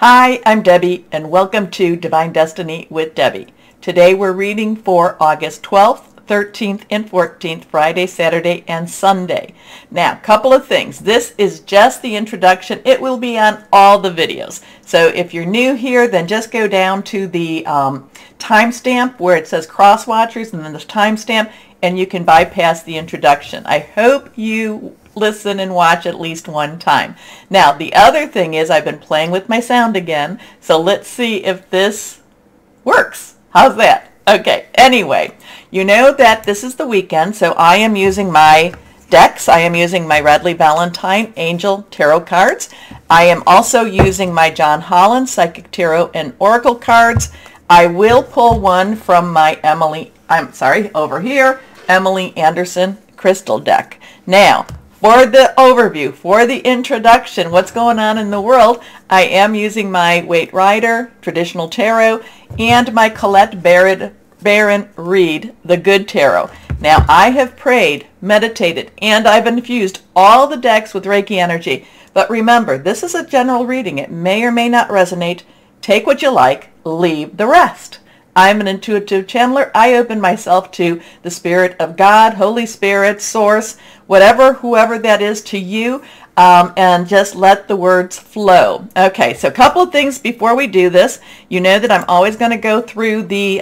Hi, I'm Debbie, and welcome to Divine Destiny with Debbie. Today we're reading for August 12th, 13th, and 14th, Friday, Saturday, and Sunday. Now, couple of things. This is just the introduction. It will be on all the videos. So if you're new here, then just go down to the timestamp where it says Crosswatchers, and then there's timestamp, and you can bypass the introduction. I hope you listen and watch at least one time. Now, the other thing is I've been playing with my sound again, so let's see if this works. How's that? Okay, anyway, you know that this is the weekend, so I am using my decks. I am using my Radley Valentine Angel Tarot cards. I am also using my John Holland Psychic Tarot and Oracle cards. I will pull one from my over here, Emily Anderson Crystal deck. Now, for the overview, for the introduction, what's going on in the world, I am using my Waite Rider Traditional Tarot and my Colette Baron Reed The Good Tarot. Now, I have prayed, meditated, and I've infused all the decks with Reiki energy. But remember, this is a general reading. It may or may not resonate. Take what you like, leave the rest. I'm an intuitive channeler. I open myself to the Spirit of God, Holy Spirit, Source, whoever that is to you, and just let the words flow. Okay, so a couple of things before we do this. You know that I'm always going to go through the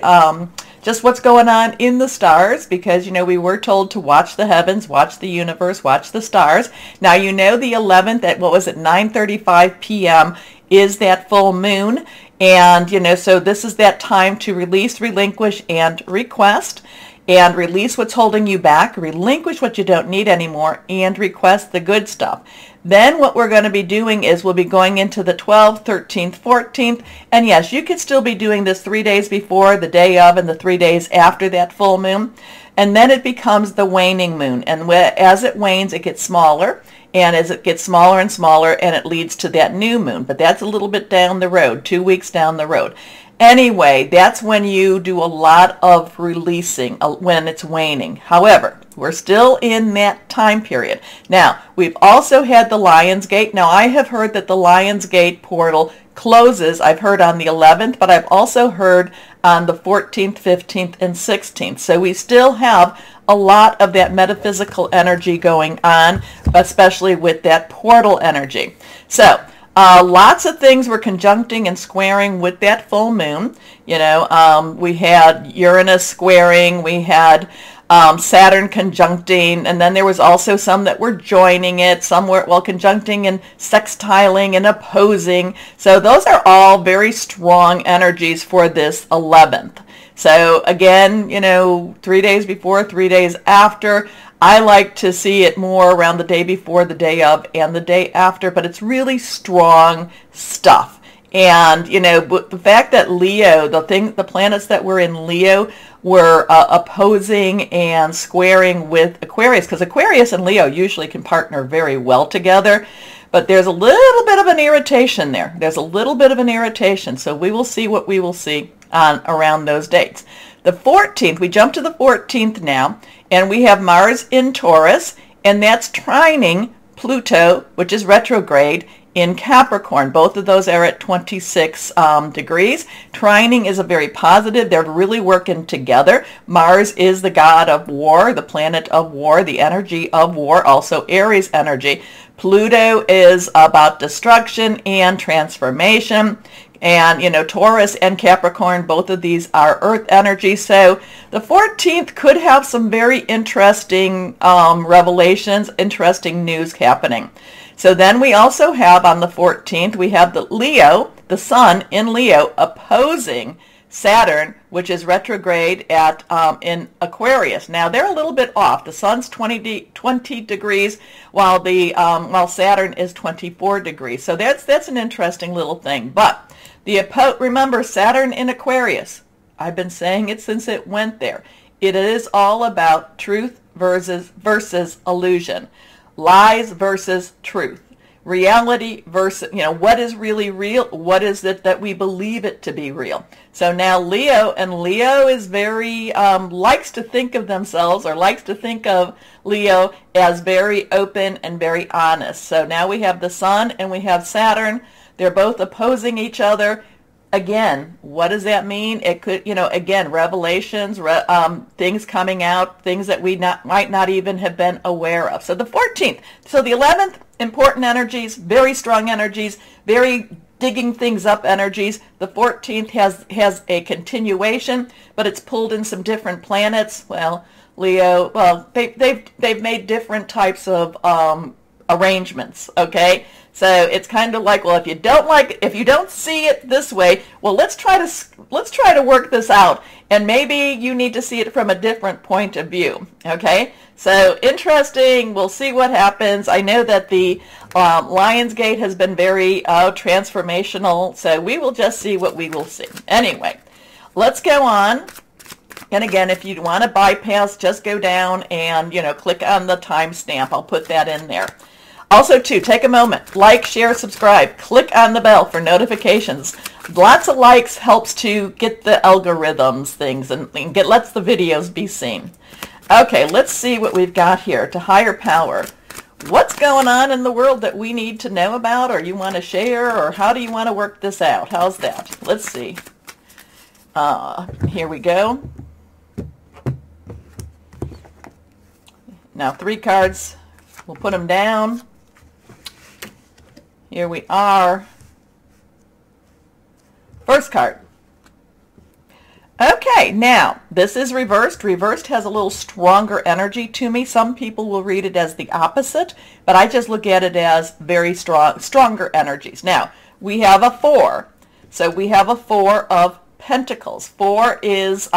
just what's going on in the stars, because you know we were told to watch the heavens, watch the universe, watch the stars. Now you know the 11th at 9:35 p.m. is that full moon. And, you know, so this is that time to release, relinquish, and request. And release what's holding you back, relinquish what you don't need anymore, and request the good stuff. Then what we're going to be doing is we'll be going into the 12th, 13th, 14th. And yes, you could still be doing this 3 days before, the day of, and the 3 days after that full moon. And then it becomes the waning moon. And as it wanes, it gets smaller. And as it gets smaller and smaller, and it leads to that new moon. But that's a little bit down the road, 2 weeks down the road. Anyway, that's when you do a lot of releasing, when it's waning. However, we're still in that time period. Now, we've also had the Lion's Gate. Now, I have heard that the Lion's Gate portal closes, I've heard on the 11th, but I've also heard on the 14th, 15th, and 16th. So we still have a lot of that metaphysical energy going on, especially with that portal energy. So lots of things were conjuncting and squaring with that full moon. You know, we had Uranus squaring, we had Saturn conjuncting, and then there was also some that were joining it, some were, well, conjuncting and sextiling and opposing. So those are all very strong energies for this 11th. So again, you know, 3 days before, 3 days after. I like to see it more around the day before, the day of, and the day after, but it's really strong stuff. And, you know, the fact that Leo, the planets that were in Leo were opposing and squaring with Aquarius, because Aquarius and Leo usually can partner very well together, but there's a little bit of an irritation there. There's a little bit of an irritation, so we will see what we will see around those dates. The 14th, we jump to the 14th now, and we have Mars in Taurus, and that's trining Pluto, which is retrograde, in Capricorn. Both of those are at 26 degrees. Trining is a very positive. They're really working together. Mars is the god of war, the planet of war, the energy of war, also Aries energy. Pluto is about destruction and transformation. And, you know, Taurus and Capricorn, both of these are earth energy. So the 14th could have some very interesting revelations, interesting news happening. So then we also have on the 14th, we have the Leo, the sun in Leo, opposing Saturn, which is retrograde at in Aquarius. Now they're a little bit off. The sun's 20 degrees, while Saturn is 24 degrees. So that's an interesting little thing. But remember, Saturn in Aquarius. I've been saying it since it went there. It is all about truth versus illusion, lies versus truth. Reality versus, you know, what is really real? What is it that we believe it to be real? So now Leo, and Leo is very, likes to think of themselves, or likes to think of Leo as very open and very honest. So now we have the sun and we have Saturn They're both opposing each other. Again, what does that mean? It could, again, revelations, things coming out, things that we might not even have been aware of. So the 14th, so the 11th, important energies, very strong energies, very digging things up energies. The 14th has a continuation, but it's pulled in some different planets. Well, Leo, well, they've made different types of arrangements, okay? So it's kind of like, well, if you don't see it this way, well, let's try to work this out, and maybe you need to see it from a different point of view, okay? So interesting. We'll see what happens. I know that the Lionsgate has been very transformational, so we will just see what we will see. Anyway, let's go on. And again, if you want to bypass, just go down and, click on the timestamp. I'll put that in there. Also, too, take a moment, like, share, subscribe, click on the bell for notifications. Lots of likes helps to get the algorithms things and lets the videos be seen. Okay, let's see what we've got here. To higher power. What's going on in the world that we need to know about, or you want to share, or how do you want to work this out? How's that? Let's see. Here we go. Now, 3 cards. We'll put them down. Here we are. First card. Okay, now, this is reversed. Reversed has a little stronger energy to me. Some people will read it as the opposite, but I just look at it as very stronger energies. Now, we have a 4. So we have a 4 of Pentacles. 4 is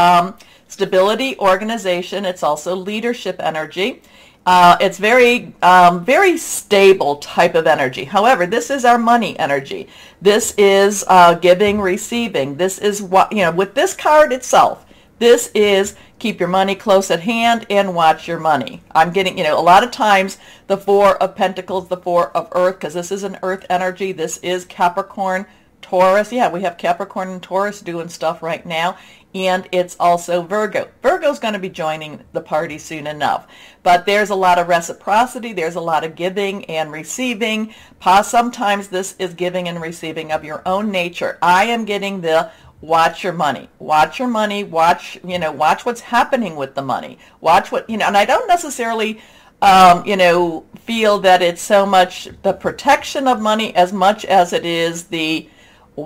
stability, organization. It's also leadership energy. It's very stable type of energy. However, this is our money energy. This is giving, receiving. This is what, with this card itself, this is keep your money close at hand and watch your money. I'm getting, a lot of times the 4 of Pentacles, the 4 of Earth, because this is an Earth energy. This is Capricorn, Taurus. Yeah, we have Capricorn and Taurus doing stuff right now. And it's also Virgo. Virgo's going to be joining the party soon enough. But there's a lot of reciprocity. There's a lot of giving and receiving. Sometimes this is giving and receiving of your own nature. I am getting the watch your money. Watch your money. Watch what's happening with the money. Watch what, and I don't necessarily, feel that it's so much the protection of money as much as it is the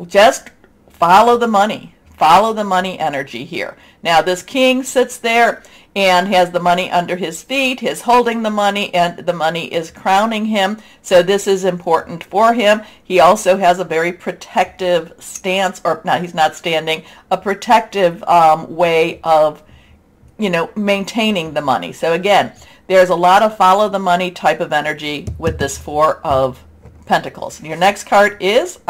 just follow the money. Follow the money energy here. Now this king sits there and has the money under his feet. He's holding the money and the money is crowning him. So this is important for him. He also has a very protective stance, or no, he's not standing, a protective way of, maintaining the money. So again, there's a lot of follow the money type of energy with this 4 of Pentacles. Your next card is,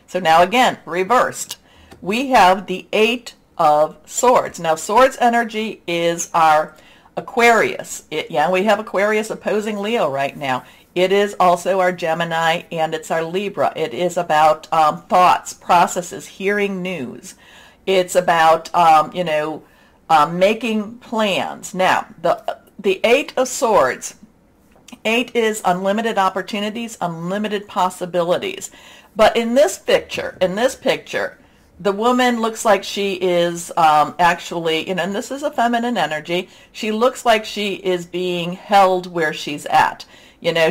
so now again, reversed. We have the 8 of Swords. Now, Swords energy is our Aquarius. We have Aquarius opposing Leo right now. It is also our Gemini, and it's our Libra. It is about thoughts, processes, hearing news. It's about, making plans. Now, the 8 of Swords, 8 is unlimited opportunities, unlimited possibilities. But in this picture, the woman looks like she is actually, and this is a feminine energy, she looks like she is being held where she's at.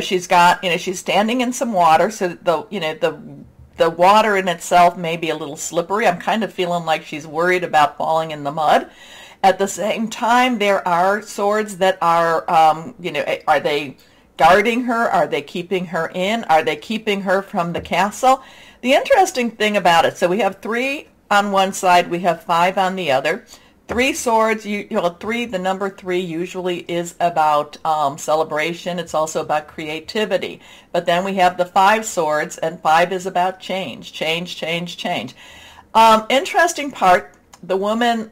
She's got, she's standing in some water, so the water in itself may be a little slippery. I'm kind of feeling like she's worried about falling in the mud. At the same time, there are swords that are, are they guarding her? Are they keeping her in? Are they keeping her from the castle? The interesting thing about it, so we have 3 on one side, we have 5 on the other. 3 swords, the number 3 usually is about celebration. It's also about creativity. But then we have the 5 swords, and 5 is about change. Interesting part, the woman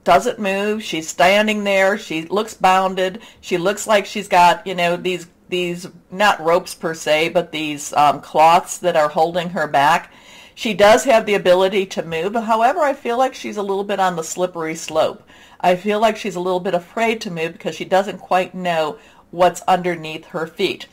doesn't move. She's standing there. She looks bounded. She looks like she's got, these not ropes per se, but these cloths that are holding her back. She does have the ability to move. However, I feel like she's a little bit on the slippery slope. I feel like she's a little bit afraid to move because she doesn't quite know what's underneath her feet.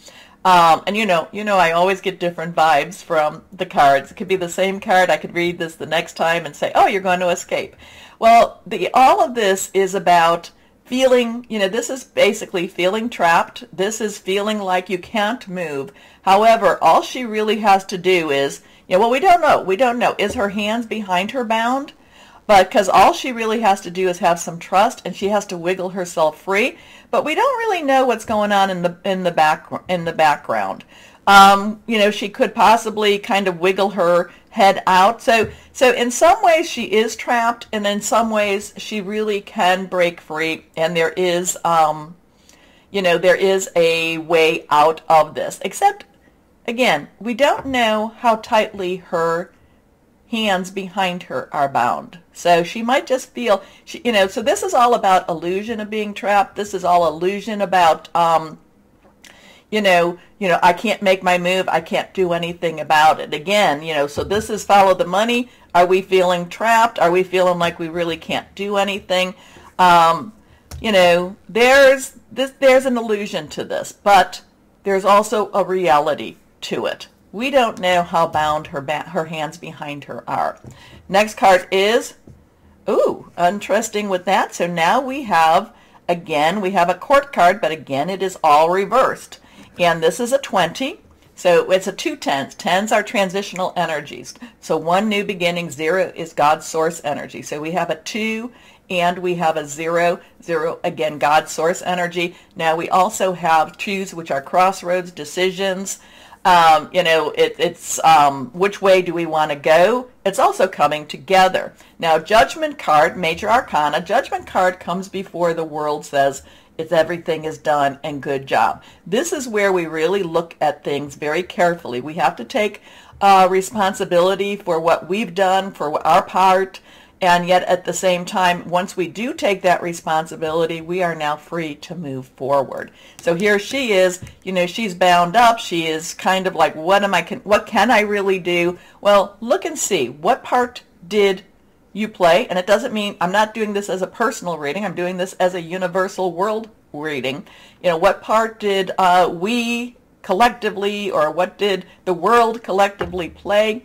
And I always get different vibes from the cards. It could be the same card. I could read this the next time and say, oh, you're going to escape. Well, all of this is about feeling, this is basically feeling trapped. This is feeling like you can't move. However, all she really has to do is, well, we don't know. We don't know. Is her hands behind her bound? But because all she really has to do is have some trust, and she has to wiggle herself free. But we don't really know what's going on in the background. She could possibly kind of wiggle her head out. So in some ways she is trapped, and in some ways she really can break free. And there is, there is a way out of this. Except, again, we don't know how tightly her hands behind her are bound. So she might just feel, so this is all about illusion of being trapped. This is all illusion about, I can't make my move. I can't do anything about it. Again, so this is follow the money. Are we feeling trapped? Are we feeling like we really can't do anything? There's an illusion to this, but there's also a reality to it. We don't know how bound her hands behind her are. Next card is, interesting with that. So now we have a court card, but again, it is all reversed. And this is a 20. So it's a 2 10s. 10s are transitional energies. So 1 new beginning, 0 is God's source energy. So we have a 2 and we have a 0. 0, again, God's source energy. Now we also have 2s, which are crossroads, decisions. It's which way do we want to go? It's also coming together. Now, Judgment card, Major Arcana, Judgment card comes before the world says it's everything is done and good job. This is where we really look at things very carefully. We have to take responsibility for what we've done, for our part, and yet at the same time, once we do take that responsibility, we are now free to move forward. So here she is, she's bound up. She is kind of like, what can I really do? Well, look and see, what part did you play? And it doesn't mean, I'm not doing this as a personal reading. I'm doing this as a universal world reading. what part did we collectively, or what did the world collectively play?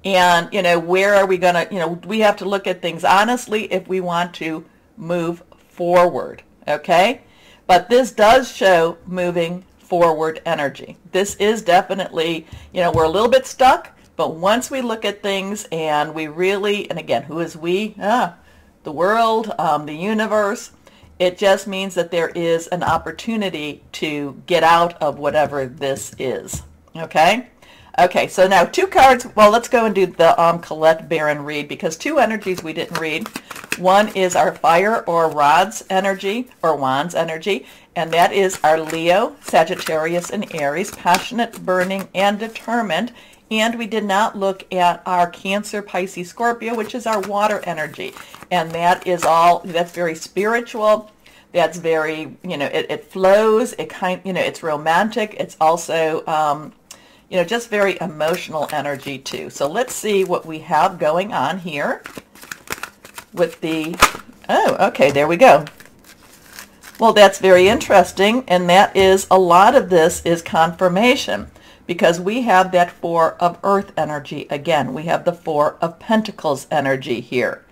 And, where are we going to, we have to look at things honestly if we want to move forward, okay? But this does show moving forward energy. This is definitely, we're a little bit stuck, but once we look at things and we really, and again, who is we? The world, the universe. It just means that there is an opportunity to get out of whatever this is, okay? Okay, so now 2 cards. Well, let's go and do the Colette Baron read, because 2 energies we didn't read. One is our fire or rods energy, or wands energy, and that is our Leo, Sagittarius, and Aries, passionate, burning, and determined. And we did not look at our Cancer, Pisces, Scorpio, which is our water energy. And that is that's very spiritual. That's very, it flows. It's romantic. It's also, just very emotional energy too. So let's see what we have going on here with okay, there we go. Well, that's very interesting, and that is, a lot of this is confirmation, because we have that 4 of earth energy again. We have the 4 of pentacles energy here.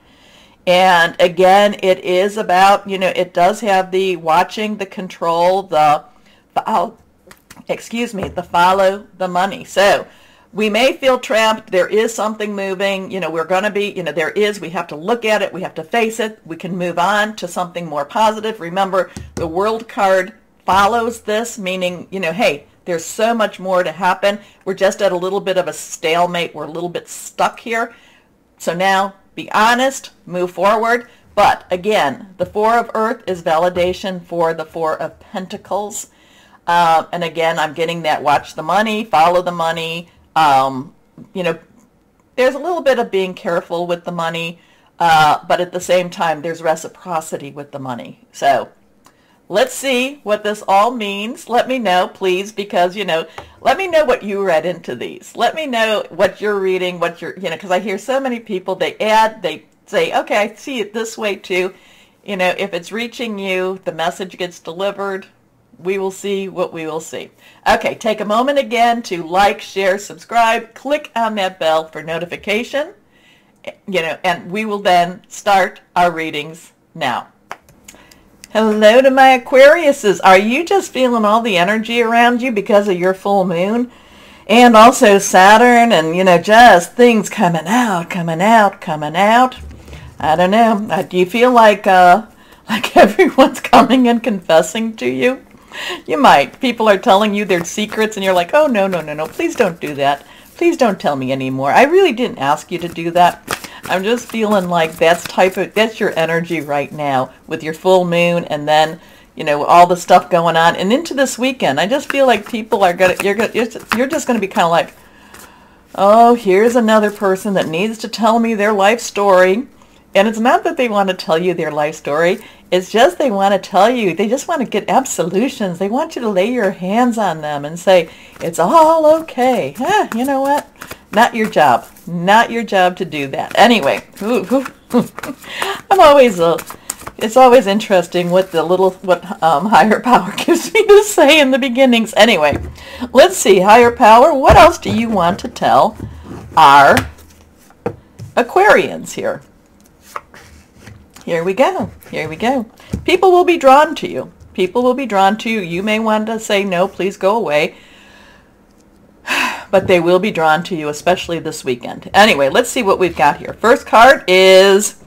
And again, it is about, it does have the watching, the control, the follow the money. So we may feel trapped. There is something moving. We're going to be, we have to look at it. We have to face it. We can move on to something more positive. Remember, the World card follows this, meaning, hey, there's so much more to happen. We're just at a little bit of a stalemate. We're a little bit stuck here. So now, be honest, move forward. But again, the 4 of earth is validation for the 4 of pentacles. And again, I'm getting that watch the money, follow the money. There's a little bit of being careful with the money, but at the same time, there's reciprocity with the money. So let's see what this all means. Let me know, please, because, let me know what you read into these. Let me know what you're reading, because I hear so many people, they say, okay, I see it this way too. If it's reaching you, the message gets delivered. We will see what we will see. Okay, take a moment again to like, share, subscribe, click on that bell for notification, and we will then start our readings now. Hello to my Aquariuses. Are you just feeling all the energy around you because of your full moon? And also Saturn and, just things coming out, coming out, coming out. I don't know. Do you feel like everyone's coming and confessing to you? You might. People are telling you their secrets and you're like, oh, no, no, no, no. Please don't do that. Please don't tell me anymore. I really didn't ask you to do that. I'm just feeling like that's your energy right now with your full moon and then, all the stuff going on and into this weekend. I just feel like people are you're just going to be kind of like, oh, here's another person that needs to tell me their life story. And it's not that they want to tell you their life story. It's just they want to tell you. They just want to get absolutions. They want you to lay your hands on them and say, it's all okay. You know what? Not your job. Not your job to do that. Anyway, it's always interesting what higher power gives me to say in the beginnings. Anyway, let's see, higher power, what else do you want to tell our Aquarians here? Here we go. Here we go. People will be drawn to you. People will be drawn to you. You may want to say, no, please go away. But they will be drawn to you, especially this weekend. Anyway, let's see what we've got here. First card is,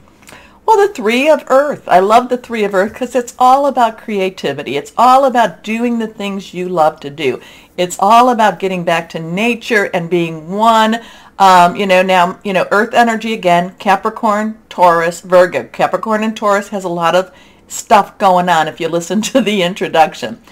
well, the Three of Earth. I love the Three of Earth because it's all about creativity. It's all about doing the things you love to do. It's all about getting back to nature and being one. Earth energy again, Capricorn, Taurus, Virgo. Capricorn and Taurus has a lot of stuff going on if you listen to the introduction.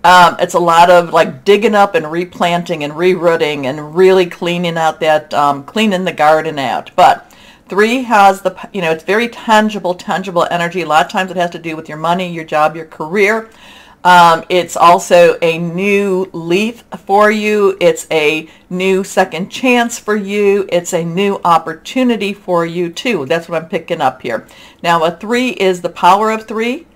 It's a lot of like digging up and replanting and rerooting and really cleaning out that, cleaning the garden out. But three has it's very tangible energy. A lot of times it has to do with your money, your job, your career. It's also a new leaf for you. It's a new second chance for you. It's a new opportunity for you too. That's what I'm picking up here. Now a three is the power of three,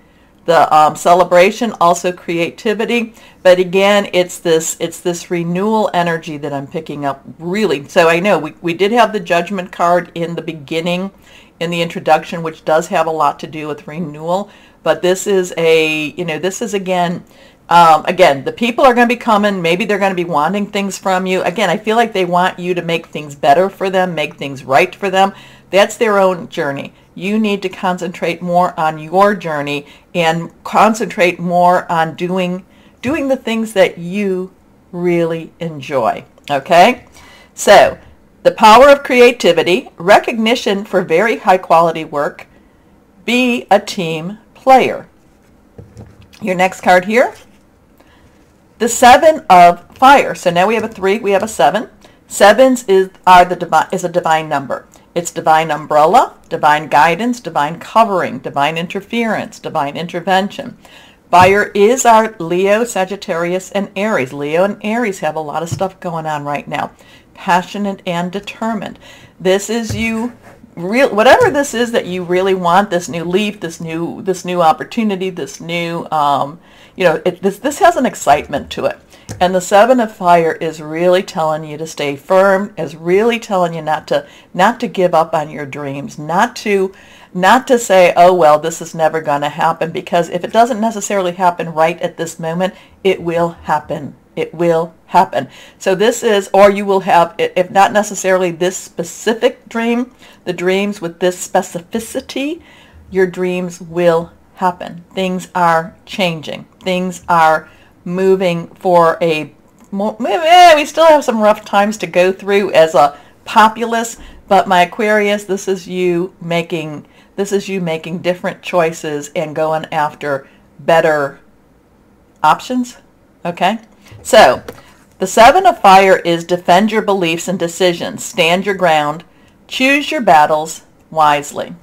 the celebration, also creativity. But again, it's this renewal energy that I'm picking up really. So I know we did have the Judgment card in the beginning, in the introduction, which does have a lot to do with renewal. But this is again, the people are going to be coming. Maybe they're going to be wanting things from you. Again, I feel like they want you to make things better for them, make things right for them. That's their own journey. You need to concentrate more on your journey and concentrate more on doing the things that you really enjoy. Okay? So, the power of creativity, recognition for very high quality work, be a team player. Your next card here, the Seven of Fire. So now we have a 3, we have a 7. Sevens is a divine number. It's divine umbrella, divine guidance, divine covering, divine interference, divine intervention. Fire is our Leo, Sagittarius, and Aries. Leo and Aries have a lot of stuff going on right now. Passionate and determined. This is you. Whatever this is that you really want, this new leaf, this new opportunity, this new, this has an excitement to it. And the Seven of Fire is really telling you to stay firm, is really telling you not to give up on your dreams, not to say, oh, well, this is never going to happen, because if it doesn't necessarily happen right at this moment, it will happen. It will happen. So this is, or you will have, if not necessarily this specific dream, the dreams with this specificity, your dreams will happen. Things are changing. Things are moving for a more, we still have some rough times to go through as a populace, but my Aquarius, this is you making different choices and going after better options. Okay? So, the Seven of Fire is defend your beliefs and decisions, stand your ground, choose your battles wisely.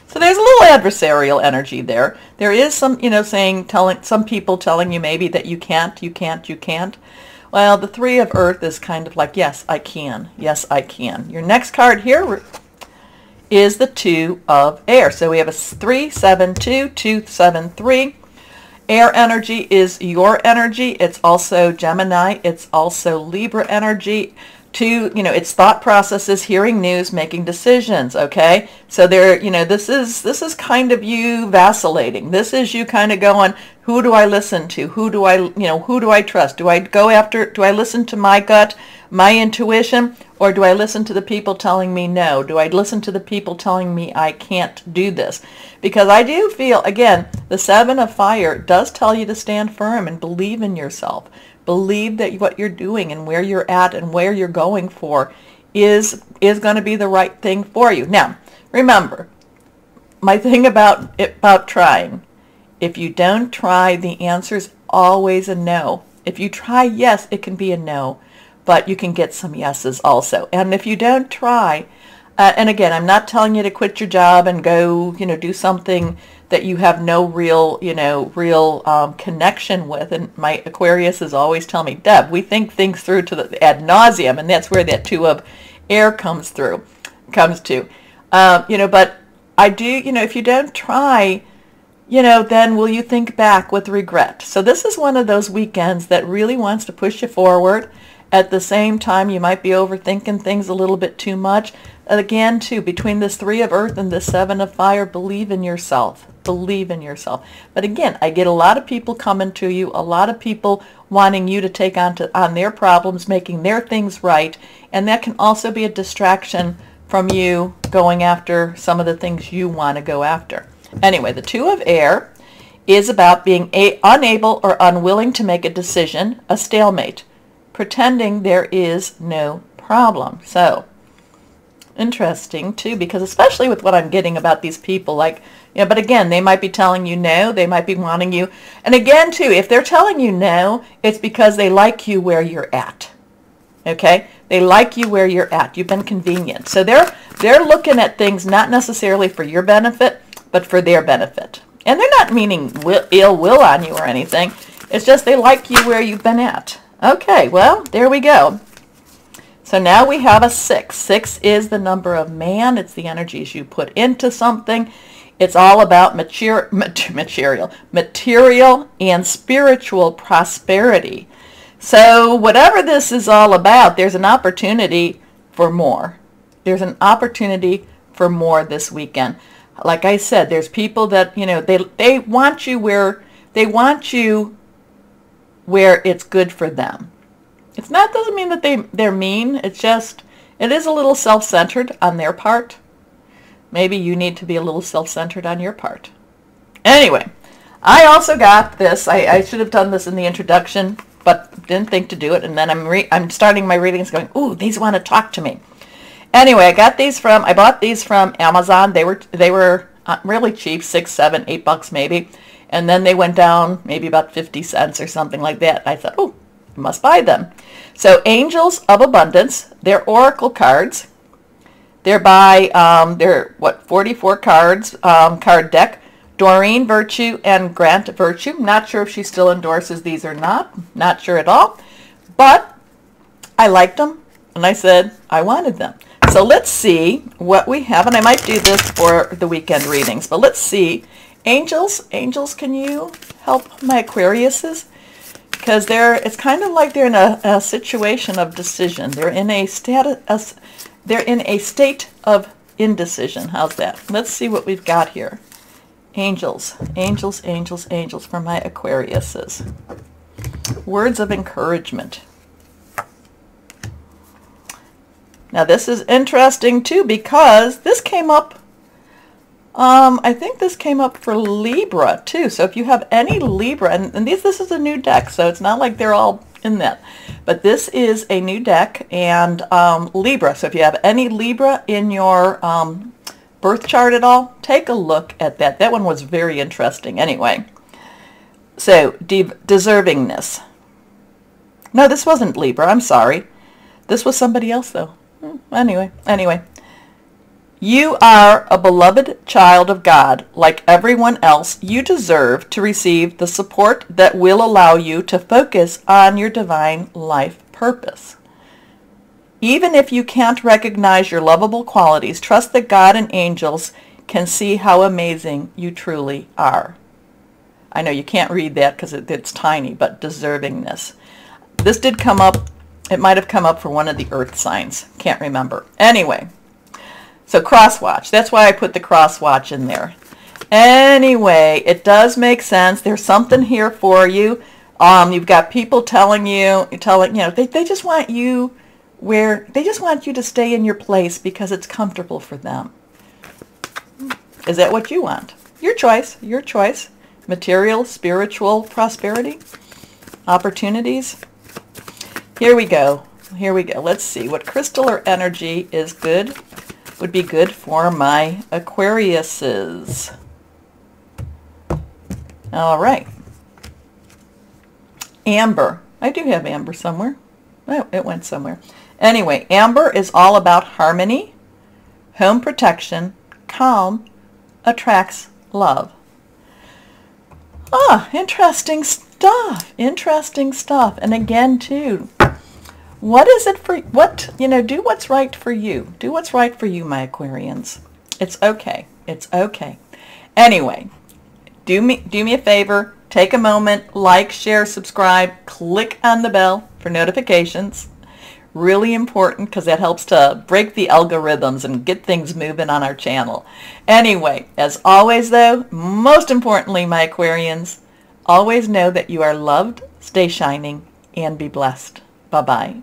So there's a little adversarial energy there. There is some, telling some people telling you maybe that you can't. Well, the Three of Earth is kind of like, yes, I can. Yes, I can. Your next card here is the Two of Air. So we have a 3, 7, 2, 2, 7, 3. Air energy is your energy. It's also Gemini. It's also Libra energy. It's thought processes, hearing news, making decisions, okay? So this is kind of you vacillating. This is you kind of going, who do I listen to? Who do I trust? Do I listen to my gut, my intuition, or do I listen to the people telling me no? Do I listen to the people telling me I can't do this? Because I do feel, again, the Seven of Fire does tell you to stand firm and believe in yourself. Believe that what you're doing and where you're at and where you're going for is going to be the right thing for you. Now, remember, my thing about trying, if you don't try, the answer's always a no. If you try yes, it can be a no, but you can get some yeses also. And if you don't try, and again, I'm not telling you to quit your job and go, do something that you have no real connection with. And my Aquarius is always telling me, Deb, we think things through to the ad nauseum, and that's where that Two of Air comes to. But I do, if you don't try, then will you think back with regret? So this is one of those weekends that really wants to push you forward. At the same time, you might be overthinking things a little bit too much. Again, too, between this Three of Earth and the Seven of Fire, believe in yourself. Believe in yourself. But again, I get a lot of people coming to you, a lot of people wanting you to take on their problems, making their things right, and that can also be a distraction from you going after some of the things you want to go after. Anyway, the Two of Air is about being unable or unwilling to make a decision, a stalemate, pretending there is no problem. So, interesting too, because especially with what I'm getting about these people, but again, they might be telling you no, they might be wanting you, and again too, if they're telling you no, it's because they like you where you're at, okay? They like you where you're at. You've been convenient. So they're looking at things not necessarily for your benefit, but for their benefit. And they're not meaning ill will on you or anything. It's just they like you where you've been at. Okay, well, there we go. So now we have a 6. 6 is the number of man. It's the energies you put into something. It's all about material and spiritual prosperity. So whatever this is all about, there's an opportunity for more. There's an opportunity for more this weekend. Like I said, there's people that, they want you where it's good for them. It's not, doesn't mean that they're mean. It's just, it is a little self-centered on their part. Maybe you need to be a little self-centered on your part. Anyway, I also got this. I should have done this in the introduction, but didn't think to do it. And then I'm starting my readings going, ooh, these want to talk to me. Anyway, I bought these from Amazon. They were really cheap, $6, $7, $8 maybe. And then they went down maybe about 50 cents or something like that. I thought, oh, I must buy them. So Angels of Abundance, they're oracle cards. They're by, 44 cards, card deck. Doreen Virtue and Grant Virtue. Not sure if she still endorses these or not. Not sure at all. But I liked them, and I said I wanted them. So let's see what we have. And I might do this for the weekend readings. But let's see. Angels, can you help my Aquariuses? Because it's kind of like they're in a situation of decision. They're in a state of indecision. How's that? Let's see what we've got here. Angels for my Aquariuses. Words of encouragement. Now this is interesting too, because this came up, I think this came up for Libra too. So if you have any Libra, and this is a new deck, so it's not like they're all in that, but this is a new deck, and Libra. So if you have any Libra in your birth chart at all, take a look at that. That one was very interesting. Anyway, so deservingness. No, this wasn't Libra. I'm sorry. This was somebody else though. Anyway. You are a beloved child of God. Like everyone else, you deserve to receive the support that will allow you to focus on your divine life purpose. Even if you can't recognize your lovable qualities, trust that God and angels can see how amazing you truly are. I know you can't read that because it's tiny, but deservingness. This did come up. It might have come up for one of the earth signs. Can't remember. Anyway, so crosswatch. That's why I put the crosswatch in there. Anyway, it does make sense. There's something here for you. You've got people telling you, they just want you they just want you to stay in your place because it's comfortable for them. Is that what you want? Your choice. Your choice. Material, spiritual prosperity, opportunities. Here we go. Here we go. Let's see what crystal or energy is good, would be good for my Aquariuses. All right. Amber. I do have amber somewhere. Oh, it went somewhere. Anyway, amber is all about harmony, home protection, calm, attracts love. Ah, interesting stuff. Interesting stuff. And again, too, what is it for, do what's right for you. Do what's right for you, my Aquarians. It's okay. It's okay. Anyway, do me a favor. Take a moment, like, share, subscribe, click on the bell for notifications. Really important because that helps to break the algorithms and get things moving on our channel. Anyway, as always though, most importantly, my Aquarians, always know that you are loved, stay shining, and be blessed. Bye-bye.